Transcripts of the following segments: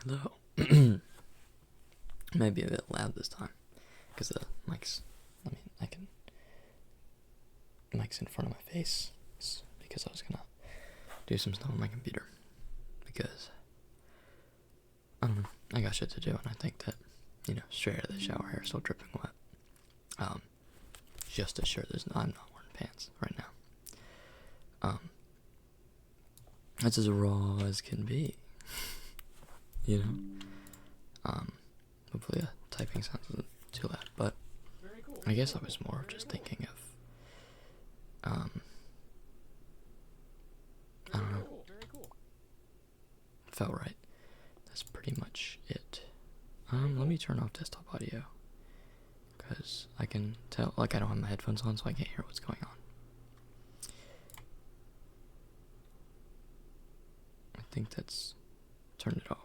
Hello. Maybe a bit loud this time, because the mic's, mic's in front of my face. It's because I was gonna do some stuff on my computer, because, I don't know, I got shit to do, and I think that, straight out of the shower, hair still dripping wet. Just as sure I'm not wearing pants right now. That's as raw as can be, hopefully the typing sounds isn't too loud, but I guess I was more just thinking of, I don't know, felt right. That's pretty much it. Let me turn off desktop audio, because I can tell, I don't have my headphones on, so I can't hear what's going on. I think that's turned it off.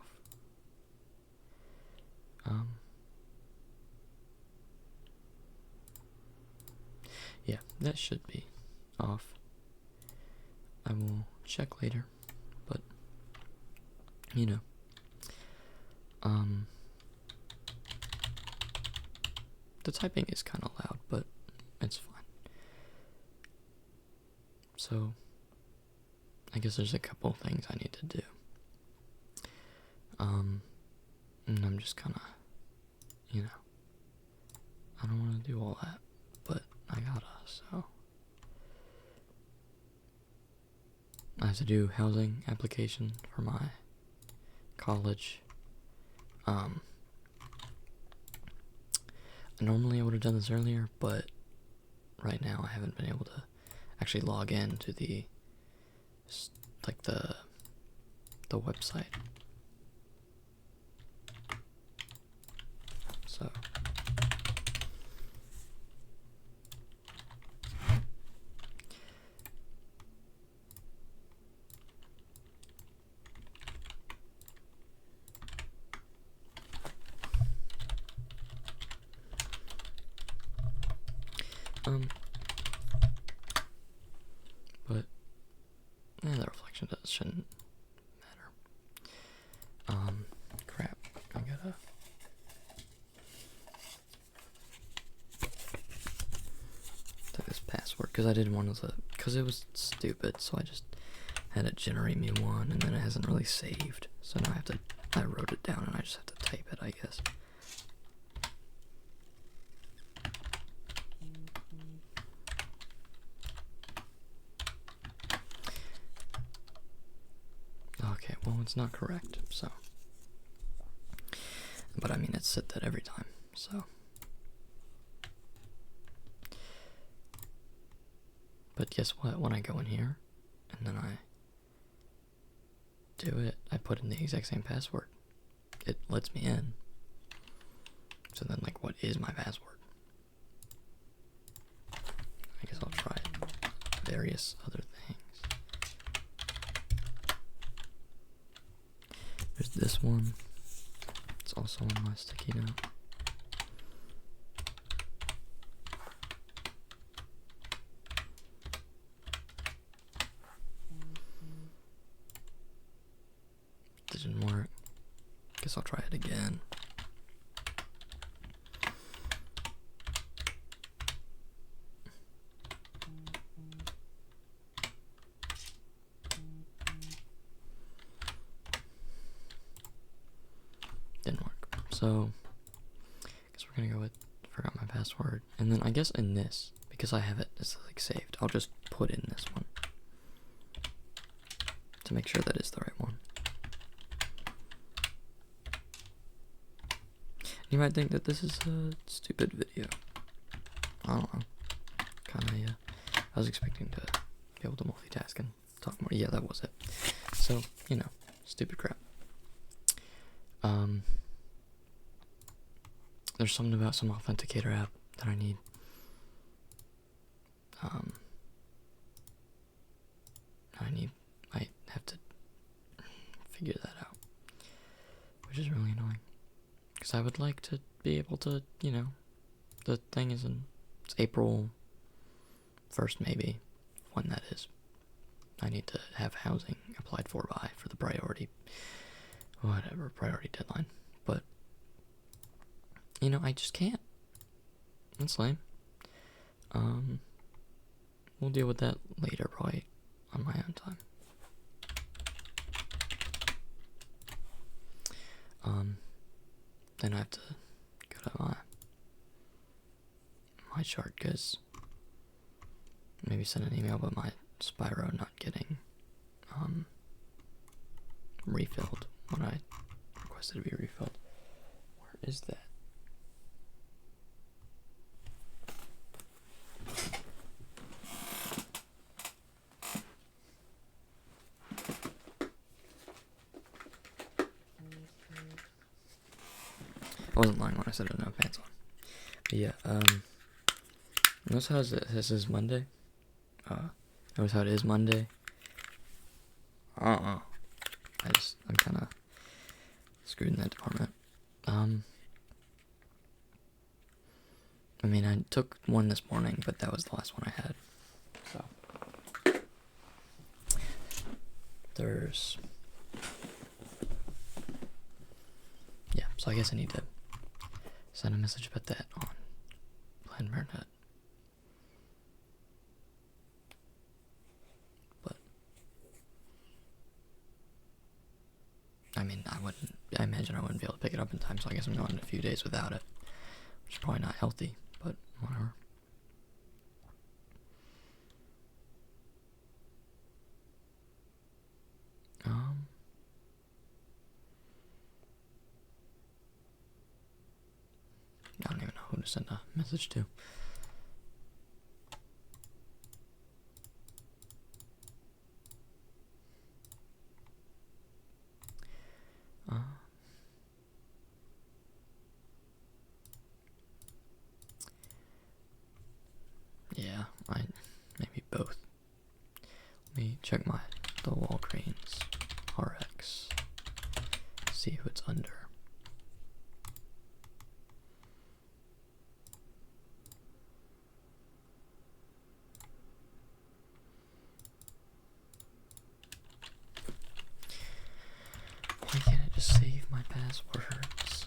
Yeah, that should be off. I will check later, but, the typing is kind of loud, but it's fine. So, I guess there's a couple things I need to do. And I'm just kind of, I don't want to do all that, but I gotta, so. I have to do housing application for my college. Normally I would have done this earlier, but right now I haven't been able to actually log in to the website. So but the reflection shouldn't matter. Crap, I gotta type this password, because I didn't want to, because it was stupid, so I just had it generate me one, and then it hasn't really saved, so now I wrote it down, and I just have to type it, I guess. Okay, well, it's not correct, so. But I mean, it's said that every time, so. But guess what? When I go in here, and then I do it, I put in the exact same password. It lets me in. So then, what is my password? I guess I'll try various other things. There's this one. It's also on my sticky note. Didn't work. Guess I'll try it again. Didn't work. So, I guess we're gonna go with forgot my password. And then I guess in this, because I have it's saved, I'll just put in this one to make sure that is the right one. You might think that this is a stupid video. I don't know. Kinda, I was expecting to be able to multitask and talk more. Yeah, that was it. So, stupid crap. There's something about some authenticator app that I need. I have to figure that out, which is really annoying. Because I would like to be able to, the thing is it's April 1st maybe, when that is. I need to have housing applied for the priority whatever, priority deadline. But, I just can't. That's lame. We'll deal with that later, probably on my own time. Then I have to go to my chart, because maybe send an email about my Spyro not getting refilled when I requested to be refilled. Where is that? I wasn't lying when I said I didn't have pants on. But yeah, notice how this is Monday? Notice how it is Monday? I'm kind of screwed in that department. I mean, I took one this morning, but that was the last one I had. So, so I guess I need to send a message about that on Planned Parenthood. But, I mean, I imagine I wouldn't be able to pick it up in time, so I guess I'm going a few days without it, which is probably not healthy, but whatever. I don't even know who to send a message to. Yeah, maybe both. Let me check the Walgreens RX. See who it's under. Why can't I just save my passwords?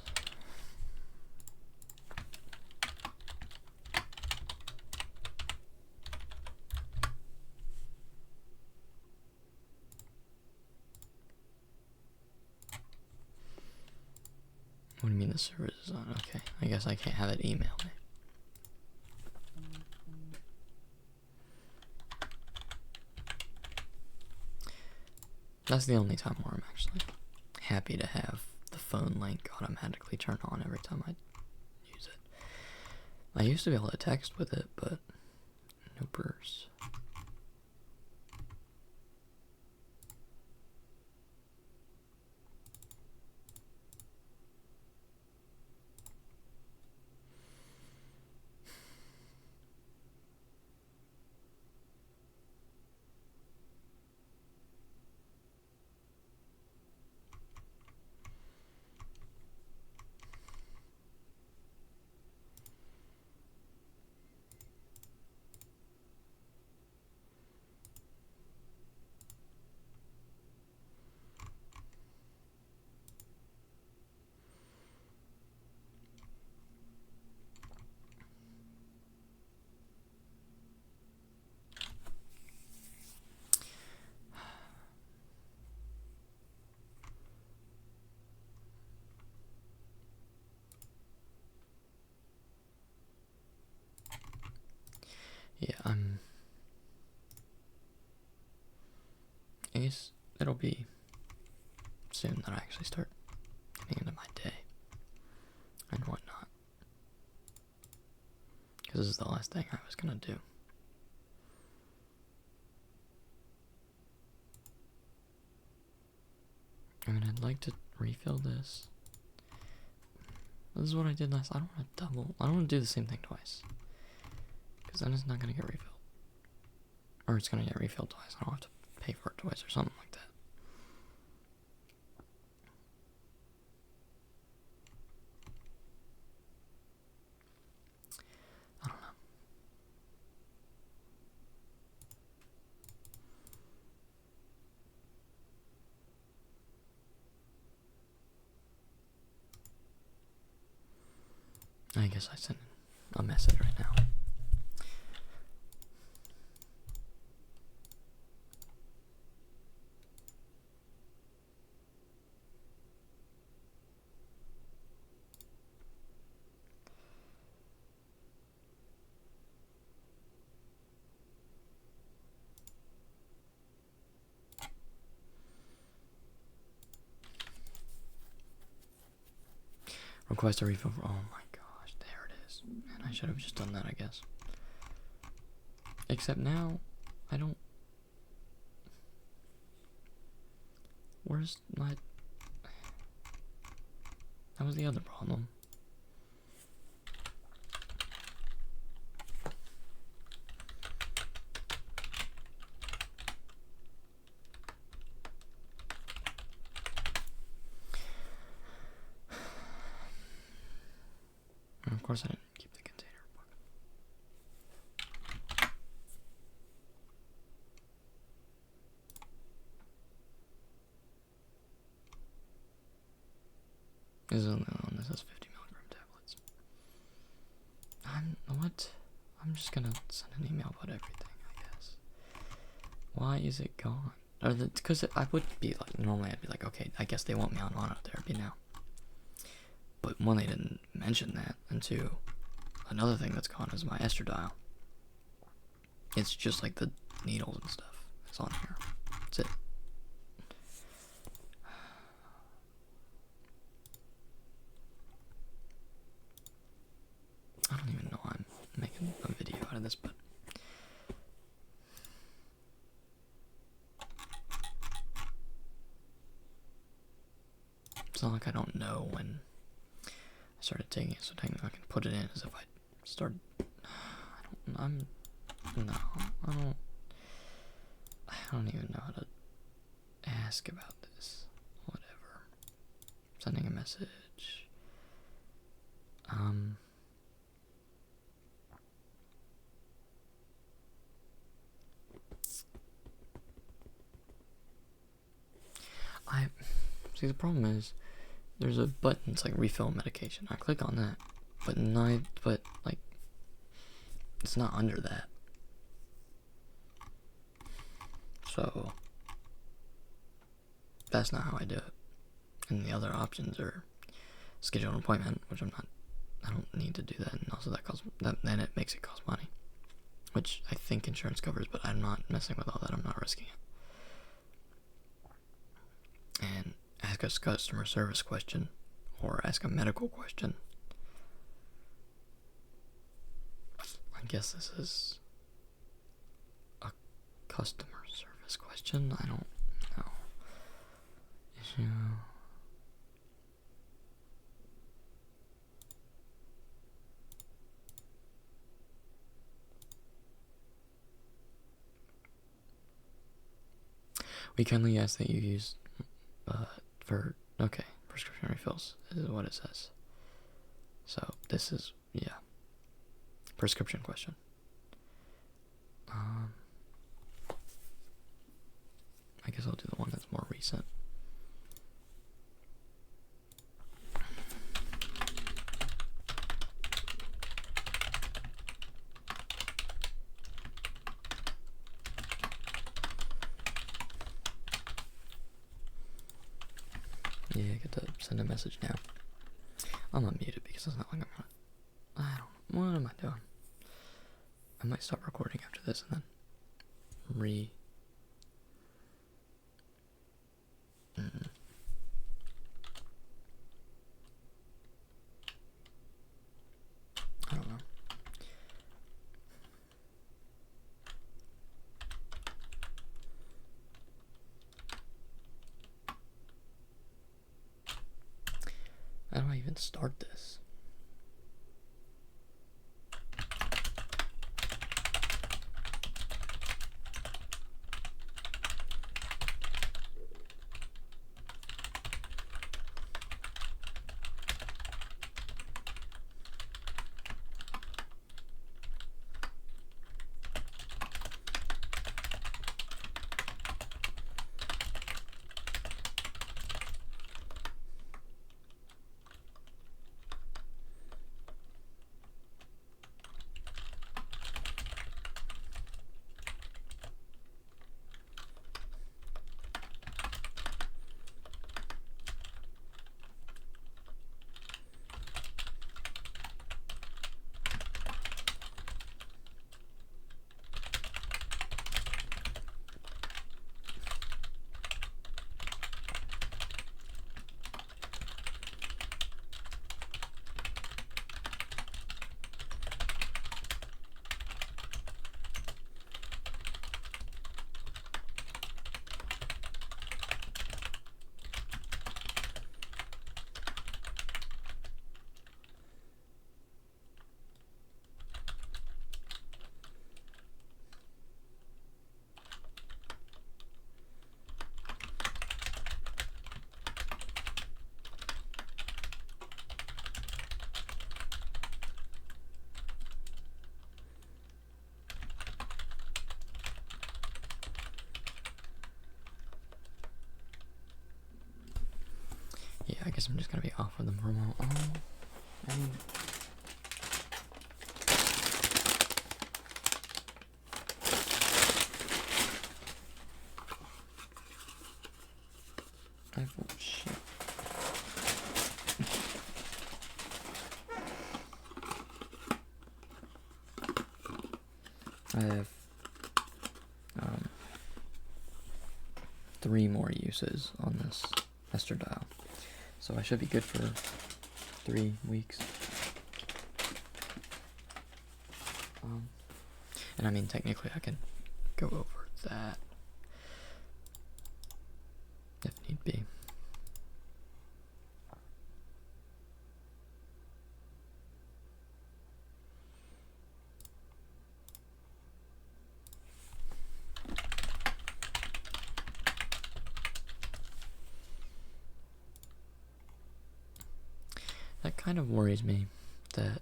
What do you mean the service is on? Okay, I guess I can't have it email me. That's the only time where I'm actually happy to have the phone link automatically turn on every time I use it. I used to be able to text with it, but noopers. Yeah, I guess it'll be soon that I actually start getting into my day and whatnot. Because this is the last thing I was gonna do. I mean, I'd like to refill this. This is what I did last. I don't want to I don't want to do the same thing twice. Because then it's not going to get refilled. Or it's going to get refilled twice. I don't have to pay for it twice or something like that. I don't know. I guess I sent a message right now. Request a refill for, oh my gosh, there it is. Man, I should have just done that, I guess. Except now, I don't... Where's my... That was the other problem. And of course I didn't keep the container book. This is the only one that says 50 milligram tablets. What? I'm just gonna send an email about everything, I guess. Why is it gone? Because I would be like, normally I'd be like, okay, I guess they want me on monotherapy now. But one, they didn't mention that, and two, another thing that's gone is my estradiol. It's just like the needles and stuff. It's on here. That's it. I don't even know why I'm making a video out of this, but it's not like I don't know when I started taking it, so technically I can put it in as if I started. I don't even know how to ask about this. Whatever. Sending a message. See, the problem is, there's a button, it's like refill medication. I click on that, but like, it's not under that. So, that's not how I do it. And the other options are schedule an appointment, which I don't need to do that, and also then it makes it cost money. Which I think insurance covers, but I'm not messing with all that, I'm not risking it. And ask a customer service question, or ask a medical question. I guess this is a customer service question. I don't know. Issue. We kindly ask that you use prescription refills is what it says. So this is, yeah, prescription question. I guess I'll do the one that's more recent. Yeah, I get to send a message now. I'm not muted because it's not like what am I doing? I might stop recording after this and then I don't know. How do I even start this? guess I'm just gonna be off with them for a while. I mean, oh shit. I have 3 more uses on this ester dial, so I should be good for 3 weeks. And I mean, technically I can go over that if need be. That kind of worries me that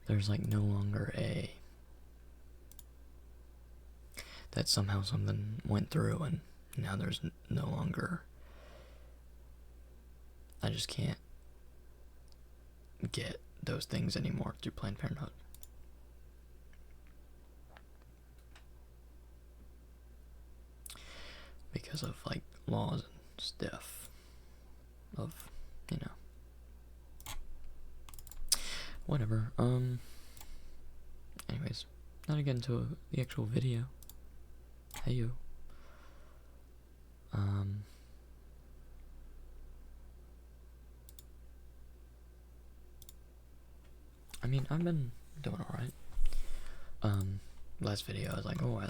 there's like no longer that somehow something went through and now there's no longer, I just can't get those things anymore through Planned Parenthood. Because of like laws and stuff of, you know, whatever. Anyways, now to get into the actual video. Hey you. I mean, I've been doing alright. Last video I was like, oh,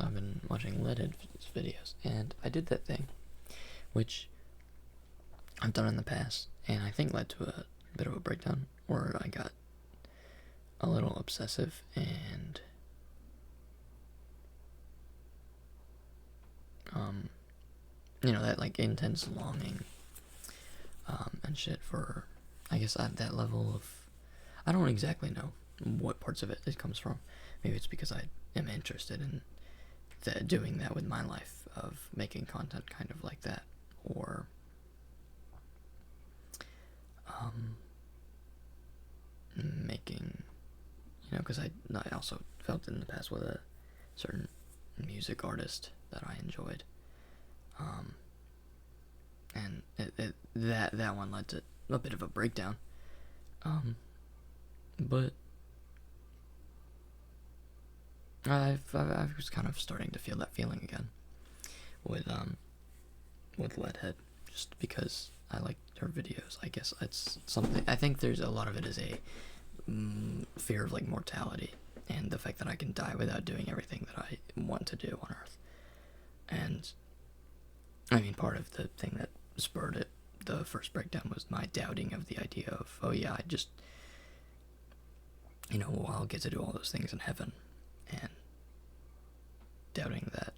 I've been watching leaded videos, and I did that thing, which I've done in the past, and I think led to a bit of a breakdown, where I got a little obsessive, and you know, that like intense longing, and shit for, I guess, at that level of, I don't exactly know what parts of it comes from. Maybe it's because I am interested in doing that with my life, of making content kind of like that, or making, you know, because I also felt in the past with a certain music artist that I enjoyed, and that one led to a bit of a breakdown, but I was kind of starting to feel that feeling again with Leadhead, just because I like her videos. I guess it's something, I think there's a lot of it is a fear of like mortality, and the fact that I can die without doing everything that I want to do on Earth. And I mean, part of the thing that spurred it, the first breakdown, was my doubting of the idea of, oh yeah, I just, you know, well, I'll get to do all those things in heaven, and doubting that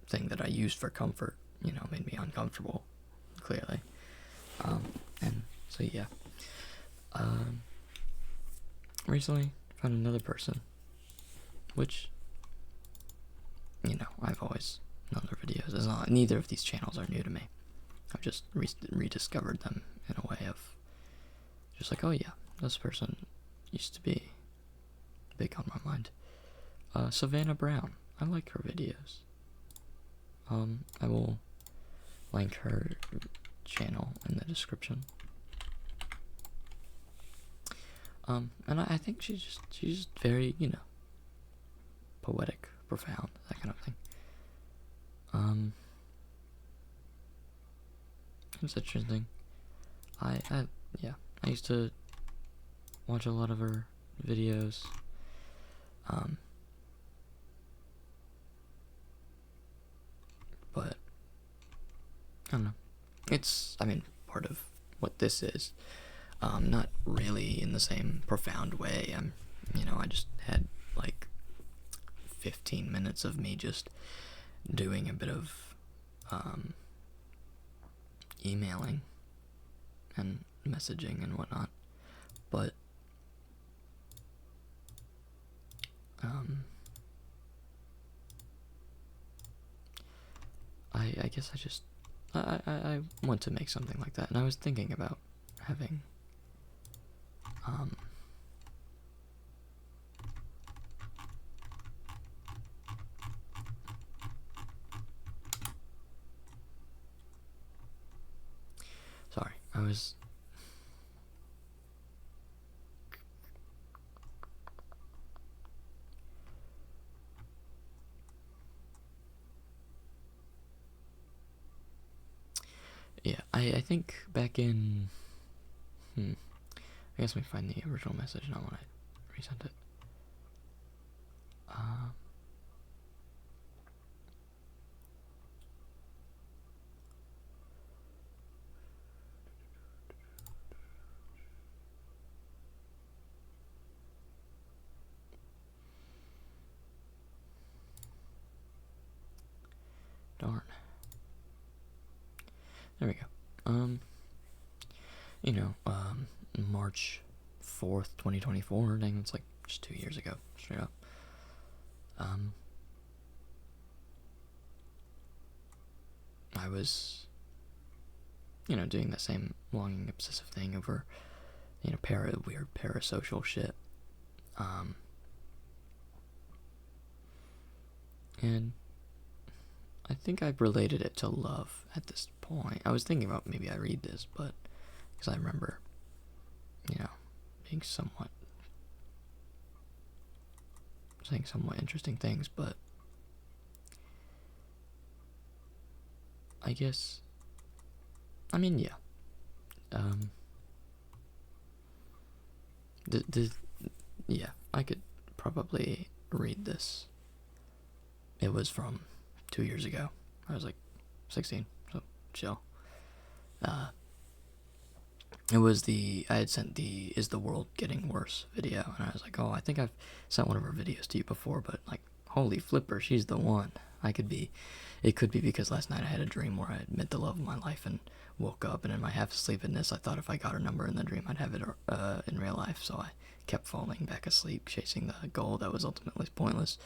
thing that I used for comfort, you know, made me uncomfortable, clearly. And so yeah, recently found another person, which, you know, I've always known their videos. Neither of these channels are new to me. I've just rediscovered them in a way of just like, oh yeah, this person used to be big on my mind. Savannah Brown. I like her videos. I will link her channel in the description. And I think she's just very, you know, poetic, profound, that kind of thing. It's interesting. Yeah, I used to watch a lot of her videos. But I don't know. It's, I mean, part of what this is. Not really in the same profound way. You know, I just had like 15 minutes of me just doing a bit of emailing and messaging and whatnot, but I guess I just I want to make something like that, and I was thinking about having, sorry, I was, yeah, I think back in, I guess let me find the original message, not when I resent it. Darn. There we go. March 4th, 2024. Dang, that's like just 2 years ago, straight up. I was, doing that same longing obsessive thing over, weird parasocial shit. And I think I've related it to love at this point. I was thinking about maybe I read this, but because I remember, being saying somewhat interesting things, but I guess, yeah. Yeah, I could probably read this. It was from 2 years ago. I was like 16, so chill. It was I had sent the "Is the World Getting Worse" video, and I was like, oh, I think I've sent one of her videos to you before, but like, holy flipper, she's the one. It could be because last night I had a dream where I met the love of my life and woke up, and in my half-asleepness, I thought if I got her number in the dream, I'd have it in real life, so I kept falling back asleep, chasing the goal that was ultimately pointless,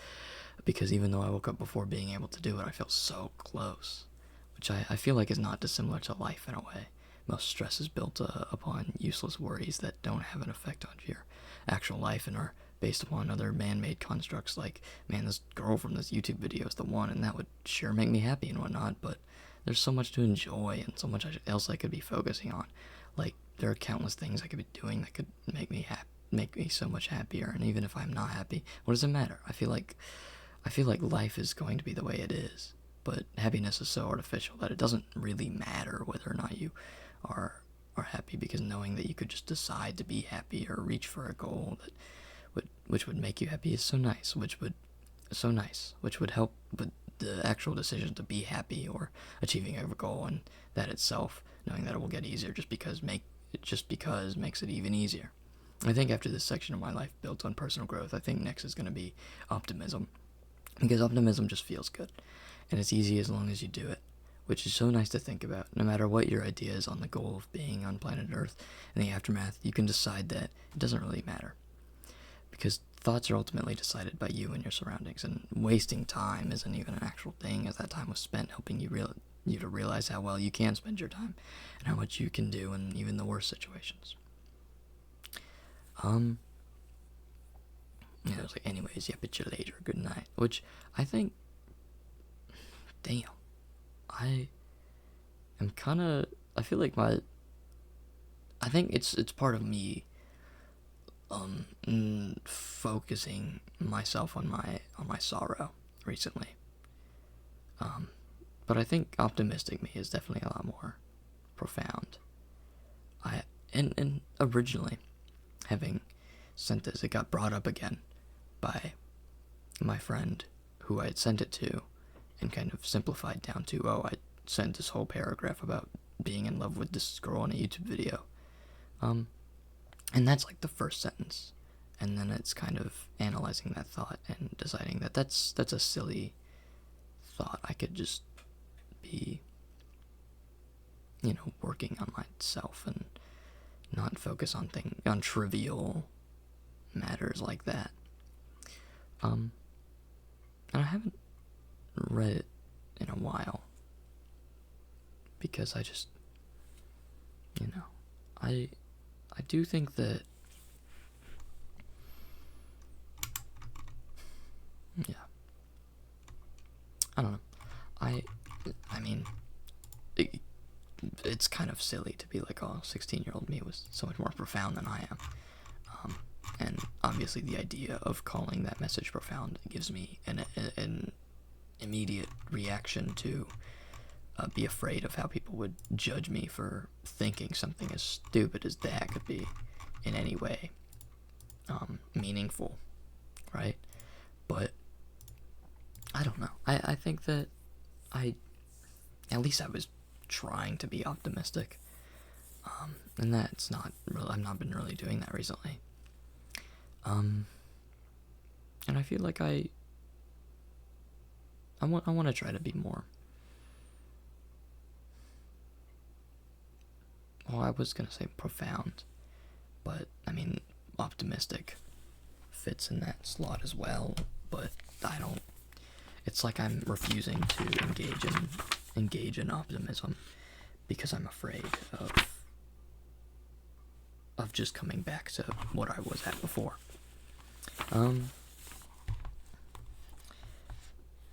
because even though I woke up before being able to do it, I felt so close, which I feel like is not dissimilar to life in a way. Most stress is built upon useless worries that don't have an effect on your actual life and are based upon other man-made constructs like, man, this girl from this YouTube video is the one, and that would sure make me happy and whatnot, but there's so much to enjoy and so much else I could be focusing on. Like, there are countless things I could be doing that could make me so much happier, and even if I'm not happy, what does it matter? I feel like life is going to be the way it is, but happiness is so artificial that it doesn't really matter whether or not you are happy, because knowing that you could just decide to be happy or reach for a goal which would make you happy is so nice, which would help with the actual decision to be happy or achieving a goal, and that itself, knowing that it will get easier just because makes it even easier. I think after this section of my life built on personal growth, I think next is going to be optimism, because optimism just feels good, and it's easy as long as you do it, which is so nice to think about. No matter what your idea is on the goal of being on planet Earth, in the aftermath, you can decide that it doesn't really matter, because thoughts are ultimately decided by you and your surroundings, and wasting time isn't even an actual thing, as that time was spent helping you to realize how well you can spend your time, and how much you can do in even the worst situations. It was like, anyways, yeah, bitch you later, good night, which I think, damn, I feel like I think it's part of me focusing myself on my sorrow recently. But I think optimistic me is definitely a lot more profound. And originally, having sent this, it got brought up again by my friend who I had sent it to, and kind of simplified down to, I sent this whole paragraph about being in love with this girl in a YouTube video. And that's like the first sentence. And then it's kind of analyzing that thought and deciding that that's a silly thought. I could just be, working on myself and not focus on trivial matters like that. And I haven't read it in a while, because I just, I do think that, yeah, I don't know. I mean, it's kind of silly to be like, oh, 16-year-old me was so much more profound than I am. And obviously the idea of calling that message profound gives me an immediate reaction to be afraid of how people would judge me for thinking something as stupid as that could be in any way meaningful, right? But I don't know. I think that at least I was trying to be optimistic. And that's not really, I've not been really doing that recently. And I feel like I want to try to be more. Well, I was gonna say profound, but I mean optimistic fits in that slot as well. But I don't. It's like I'm refusing to engage in optimism because I'm afraid of just coming back to what I was at before.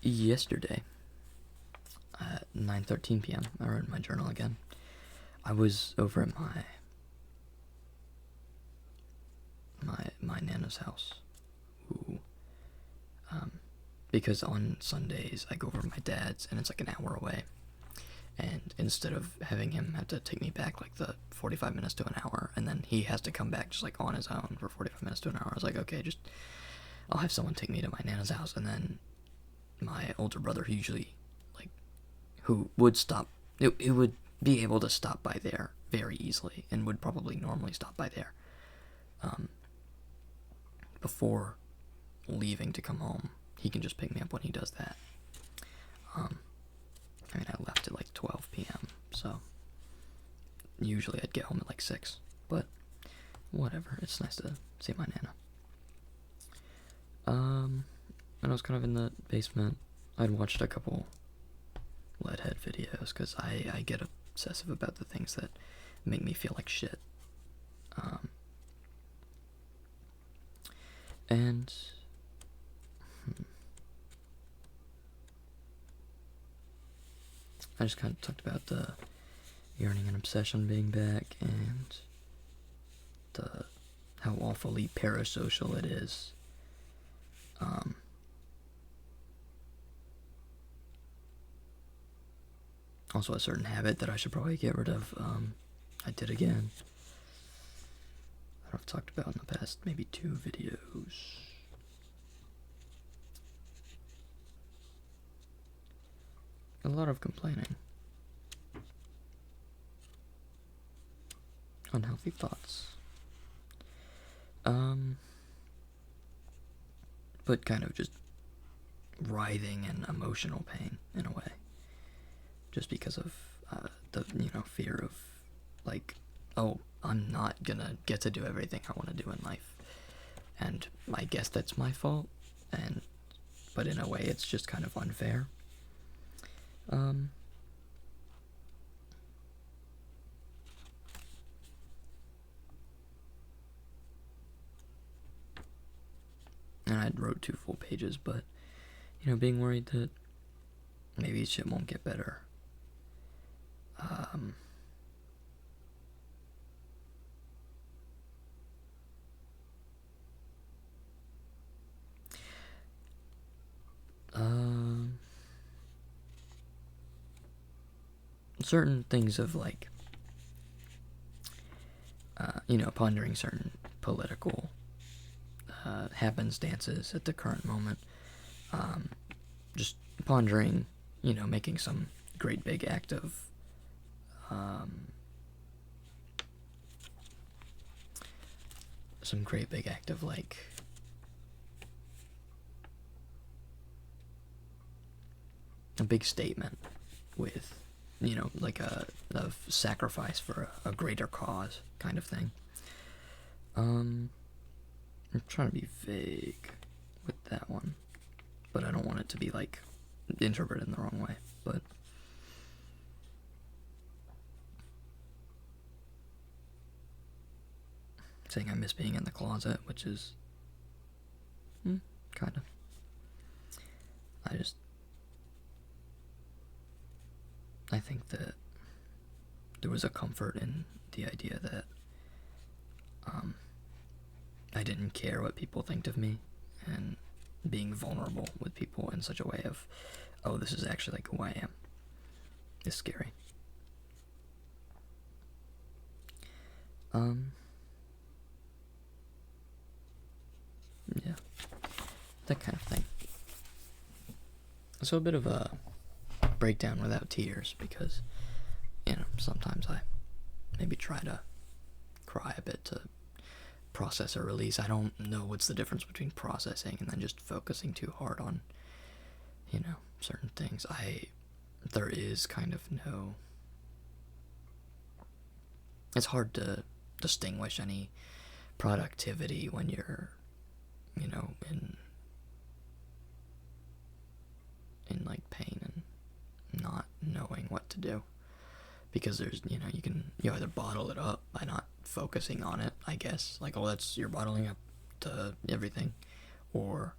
Yesterday at 9:13 p.m. I wrote in my journal again. I was over at my Nana's house, because on Sundays I go over to my dad's and it's like an hour away, and instead of having him have to take me back like the 45 minutes to an hour, and then he has to come back just like on his own for 45 minutes to an hour, I was like, okay, just I'll have someone take me to my Nana's house, and then my older brother who would stop, it would be able to stop by there very easily and would probably normally stop by there before leaving to come home. He can just pick me up when he does that. I left at like 12 p.m. so usually I'd get home at like 6, but whatever, it's nice to see my Nana. And I was kind of in the basement. I'd watched a couple Leadhead videos because I get obsessive about the things that make me feel like shit. And I just kind of talked about the yearning and obsession being back, and how awfully parasocial it is. Also a certain habit that I should probably get rid of. I did again. That I've talked about in the past maybe 2 videos. A lot of complaining. Unhealthy thoughts. But kind of just writhing in emotional pain in a way. Just because of the fear of like, oh, I'm not gonna get to do everything I want to do in life, and I guess that's my fault. But in a way, it's just kind of unfair. And I wrote 2 full pages, but being worried that maybe shit won't get better. Certain things of like, pondering certain political happenstances at the current moment. Just pondering, making some great big act of like a big statement with like a sacrifice for a greater cause kind of thing. I'm trying to be vague with that one, but I don't want it to be like interpreted in the wrong way. But saying I miss being in the closet, which is kind of. I think that there was a comfort in the idea that I didn't care what people think of me, and being vulnerable with people in such a way of, oh, this is actually like who I am, is scary. Yeah, that kind of thing. So a bit of a breakdown without tears, because, sometimes I maybe try to cry a bit to process or release. I don't know what's the difference between processing and then just focusing too hard on, certain things. There is kind of no, it's hard to distinguish any productivity when you're, in like pain and not knowing what to do, because there's, you either bottle it up by not focusing on it, I guess, like, oh, you're bottling up to everything, or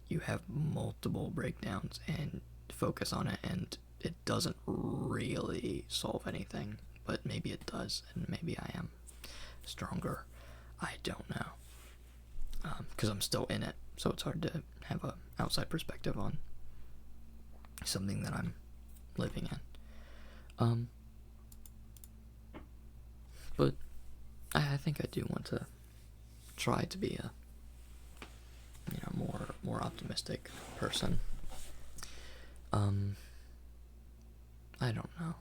you have multiple breakdowns and focus on it, and it doesn't really solve anything, but maybe it does, and maybe I am stronger. I don't know, because I'm still in it, so it's hard to have a outside perspective on something that I'm living in. But I think I do want to try to be a, more optimistic person. I don't know.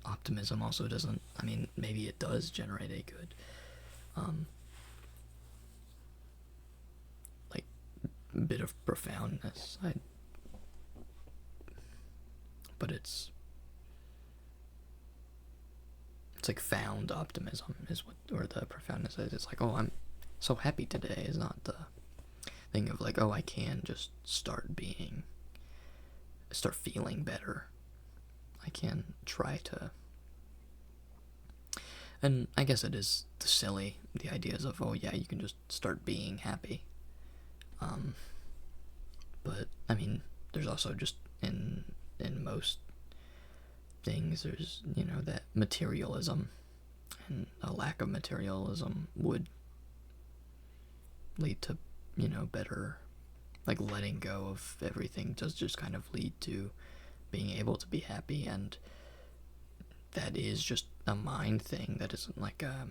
Optimism also doesn't, maybe it does generate a good, like, bit of profoundness. But it's like found optimism is what, or the profoundness is. It's like, oh, I'm so happy today, is not the thing of like, oh, I can just start feeling better. I can try to, and I guess it is the ideas of, oh yeah, you can just start being happy. But there's also just in most things, there's, that materialism, and a lack of materialism would lead to, better, like, letting go of everything does just kind of lead to being able to be happy, and that is just a mind thing, that isn't like a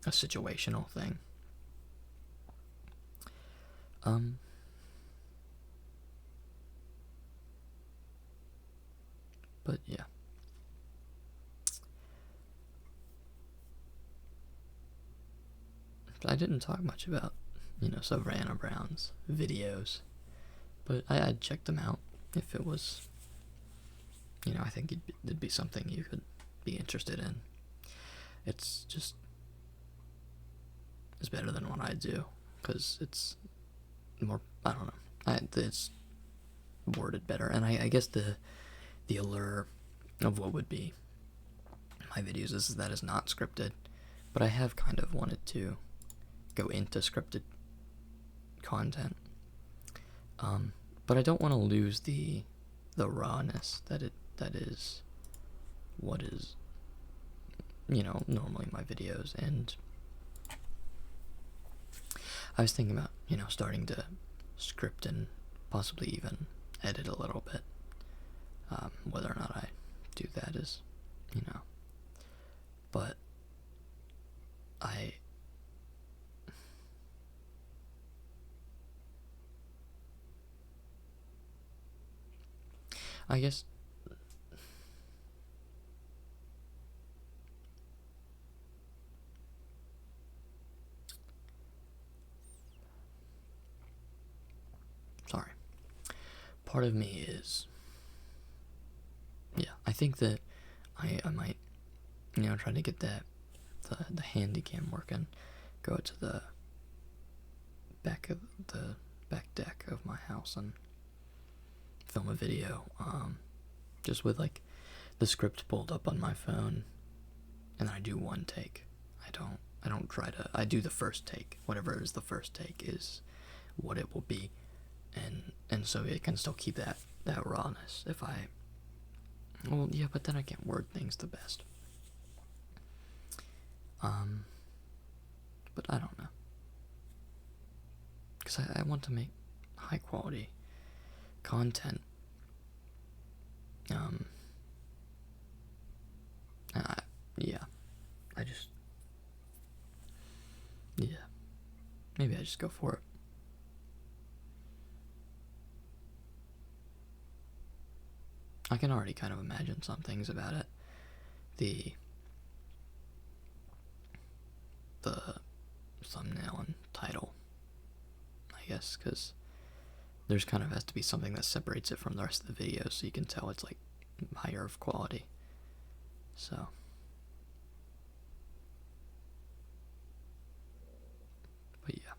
situational thing. But yeah. I didn't talk much about, Savannah Brown's videos, but I'd check them out if it was, I think it'd be something you could be interested in. It's better than what I do, because it's more, I don't know, it's worded better, and I guess the allure of what would be my videos is that it's not scripted, but I have kind of wanted to go into scripted content, but I don't want to lose the rawness that is what is, normally my videos. And I was thinking about, starting to script and possibly even edit a little bit. Whether or not I do that is, but I guess sorry. Part of me is, I think that I might, try to get the handy cam working, go to the back deck of my house and film a video, just with the script pulled up on my phone, and then I do one take. I don't I don't try to, I do the first take. Whatever is the first take is what it will be. And so it can still keep that rawness if I, well, yeah, but then I can't word things the best. But I don't know. Because I want to make high quality content. Yeah. Yeah. Maybe I just go for it. I can already kind of imagine some things about it. The thumbnail and title, I guess, because there's kind of has to be something that separates it from the rest of the video so you can tell it's like higher of quality. So but yeah,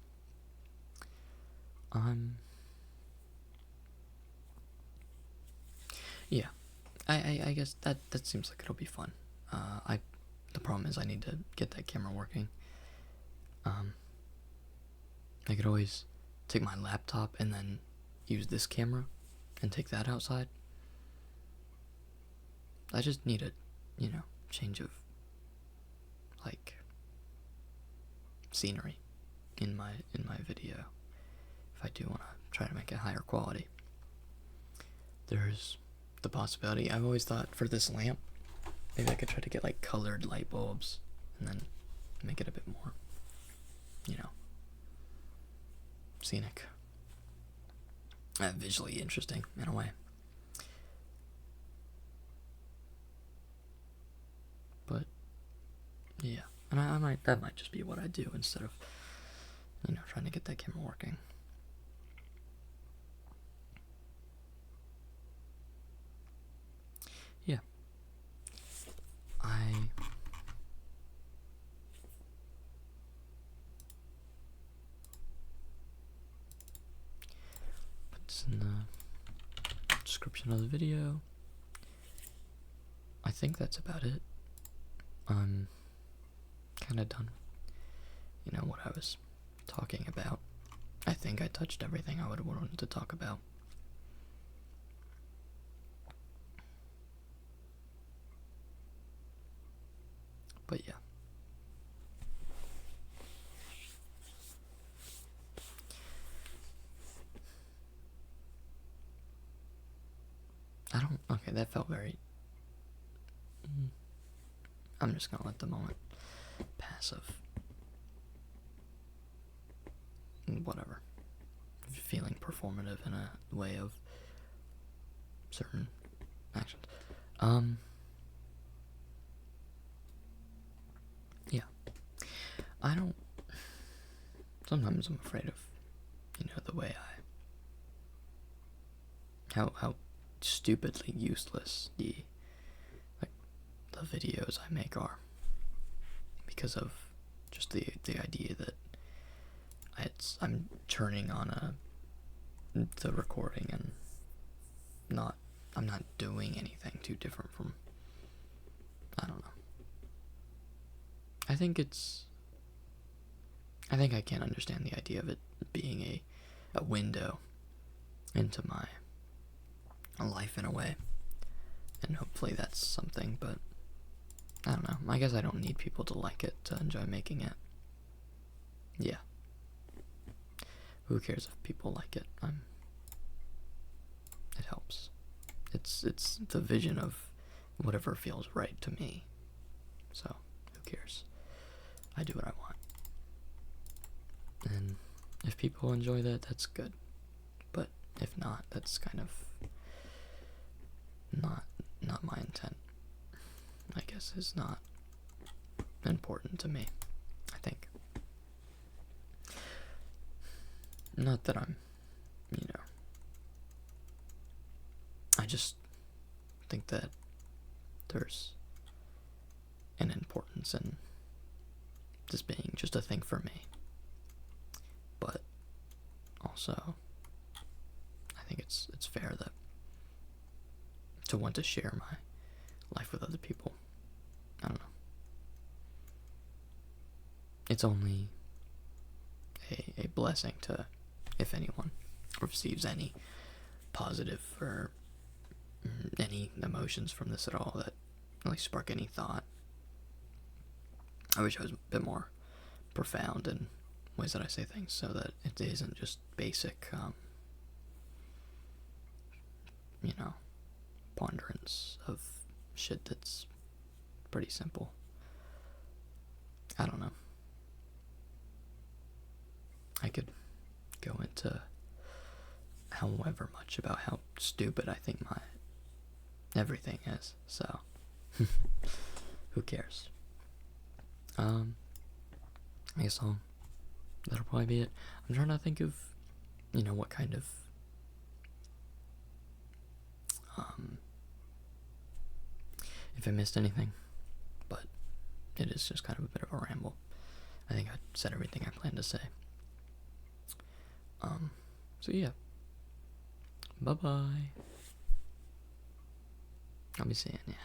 yeah, I guess that seems like it'll be fun. The problem is I need to get that camera working. I could always take my laptop and then use this camera and take that outside. I just need a, change of, like, scenery in my video if I do want to try to make it higher quality. There's the possibility, I've always thought for this lamp, maybe I could try to get like colored light bulbs and then make it a bit more, scenic, visually interesting in a way. But yeah, and that might just be what I do instead of, trying to get that camera working. Yeah. Put this in the description of the video. I think that's about it. I'm kind of done. What I was talking about. I think I touched everything I would have wanted to talk about. But yeah. Okay, that felt very, I'm just gonna let the moment pass of whatever. Feeling performative in a way of certain actions. Yeah. Sometimes I'm afraid of, the way how stupidly useless the videos I make are, because of just the idea that I'm turning on the recording and I'm not doing anything too different from, I don't know. I think I can understand the idea of it being a window into my life in a way, and hopefully that's something, but I don't know. I guess I don't need people to like it to enjoy making it. Yeah. Who cares if people like it? It helps. It's the vision of whatever feels right to me. So, who cares? I do what I want. And if people enjoy that, that's good. But if not, that's kind of not my intent. I guess is not important to me, I think. Not that I'm, I just think that there's an importance in this being just a thing for me. But also, I think it's fair that to want to share my life with other people. I don't know. it's only a blessing to, if anyone receives any positive or any emotions from this at all that really spark any thought. I wish I was a bit more profound in ways that I say things so that it isn't just basic, ponderance of shit that's pretty simple. I don't know. I could go into however much about how stupid I think my everything is, so who cares? I guess that'll probably be it. I'm trying to think of, what kind of, if I missed anything, but it is just kind of a bit of a ramble. I think I said everything I planned to say. So yeah. Bye-bye. I'll be seeing ya.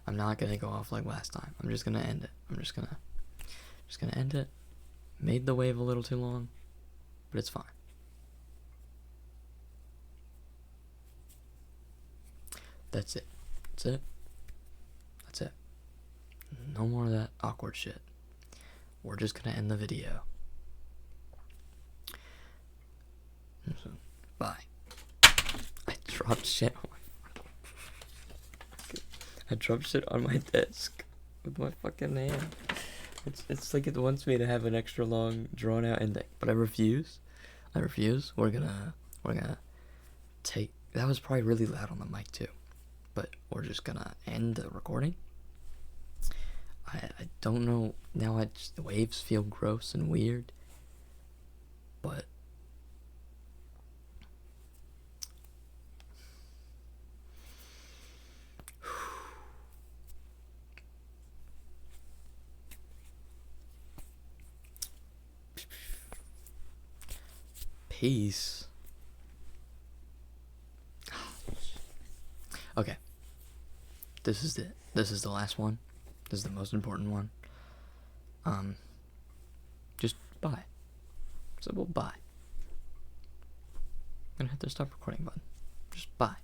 I'm not gonna go off like last time. I'm just gonna end it. I'm just gonna end it. Made the wave a little too long, but it's fine. That's it. That's it. That's it. No more of that awkward shit. We're just gonna end the video. So, bye. I dropped shit on my desk with my fucking hand. It's like it wants me to have an extra long drawn out ending, but I refuse. We're gonna take, that was probably really loud on the mic too, but we're just gonna end the recording. I don't know, now the waves feel gross and weird, but peace. Okay. This is it. This is the last one. This is the most important one. Just bye. Simple bye. I'm gonna hit the stop recording button. Just bye.